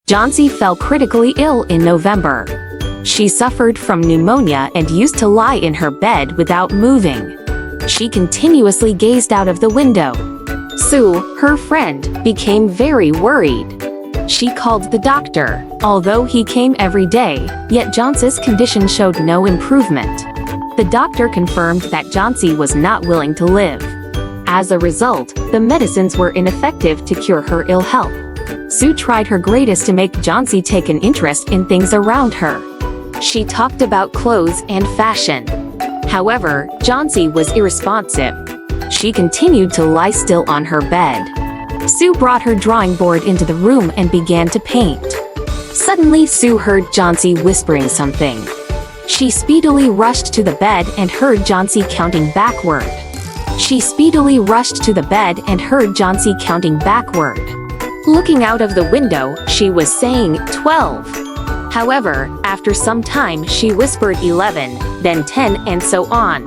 Johnsy fell critically ill in November. She suffered from pneumonia and used to lie in her bed without moving. She continuously gazed out of the window. Sue, her friend, became very worried. She called the doctor. Although he came every day, yet Johnsy's condition showed no improvement. The doctor confirmed that Johnsy was not willing to live. As a result, the medicines were ineffective to cure her ill health. Sue tried her greatest to make Johnsy take an interest in things around her. She talked about clothes and fashion. However, Johnsy was irresponsive. She continued to lie still on her bed. Sue brought her drawing board into the room and began to paint. Suddenly, Sue heard Johnsy whispering something. She speedily rushed to the bed and heard Johnsy counting backward. Looking out of the window, she was saying 12. However, after some time she whispered 11, then 10, and so on.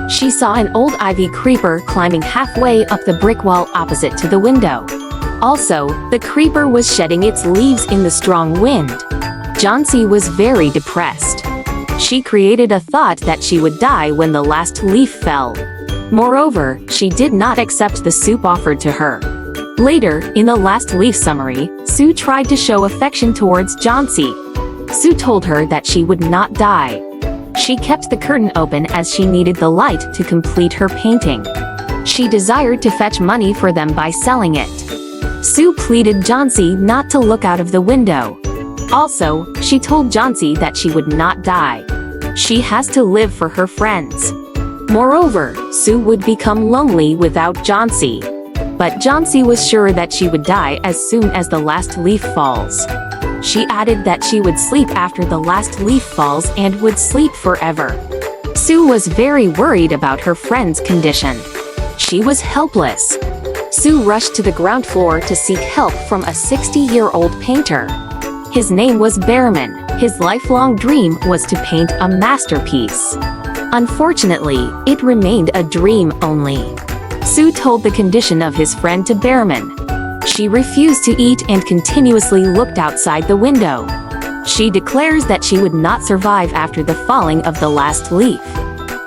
She saw an old ivy creeper climbing halfway up the brick wall opposite to the window. Also, the creeper was shedding its leaves in the strong wind. Johnsy was very depressed. She created a thought that she would die when the last leaf fell. Moreover, she did not accept the soup offered to her. Later, in the last leaf summary, Sue tried to show affection towards Johnsy. Sue told her that she would not die. She kept the curtain open as she needed the light to complete her painting. She desired to fetch money for them by selling it. Sue pleaded Johnsy not to look out of the window. Also, she told Johnsy that she would not die. She has to live for her friends. Moreover, Sue would become lonely without Johnsy. But Johnsy was sure that she would die as soon as the last leaf falls. She added that she would sleep after the last leaf falls and would sleep forever. Sue was very worried about her friend's condition. She was helpless. Sue rushed to the ground floor to seek help from a 60-year-old painter. His name was Behrman. His lifelong dream was to paint a masterpiece. Unfortunately, it remained a dream only. Sue told the condition of his friend to Behrman. She refused to eat and continuously looked outside the window. She declares that she would not survive after the falling of the last leaf.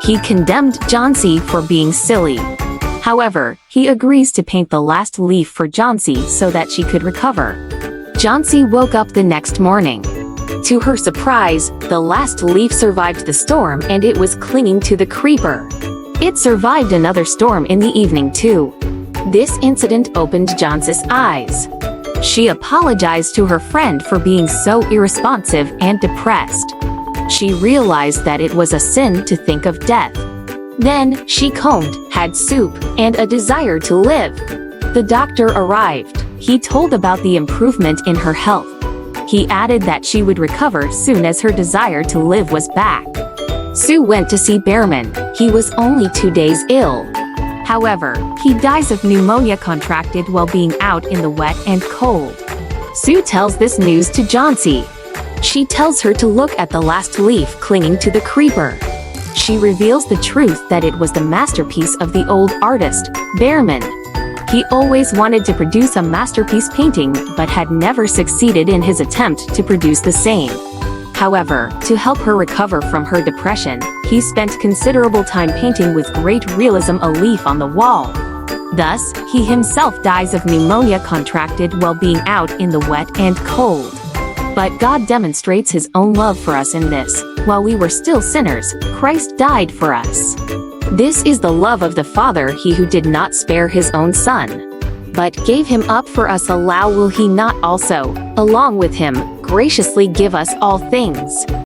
He condemned Johnsy for being silly. However, he agrees to paint the last leaf for Johnsy so that she could recover. Johnsy woke up the next morning. To her surprise, the last leaf survived the storm and it was clinging to the creeper. It survived another storm in the evening too. This incident opened Johnsy's eyes. She apologized to her friend for being so irresponsive and depressed. She realized that it was a sin to think of death. Then, she combed, had soup, and a desire to live. The doctor arrived. He told about the improvement in her health. He added that she would recover soon as her desire to live was back. Sue went to see Behrman. He was only 2 days ill. However, he dies of pneumonia contracted while being out in the wet and cold. Sue tells this news to Johnsy. She tells her to look at the last leaf clinging to the creeper. She reveals the truth that it was the masterpiece of the old artist, Behrman. He always wanted to produce a masterpiece painting but had never succeeded in his attempt to produce the same. However, to help her recover from her depression, he spent considerable time painting with great realism a leaf on the wall. Thus, he himself dies of pneumonia contracted while being out in the wet and cold. But God demonstrates his own love for us in this: while we were still sinners, Christ died for us. This is the love of the Father, he who did not spare his own Son, but gave him up for us. Will he not also, along with him, graciously give us all things?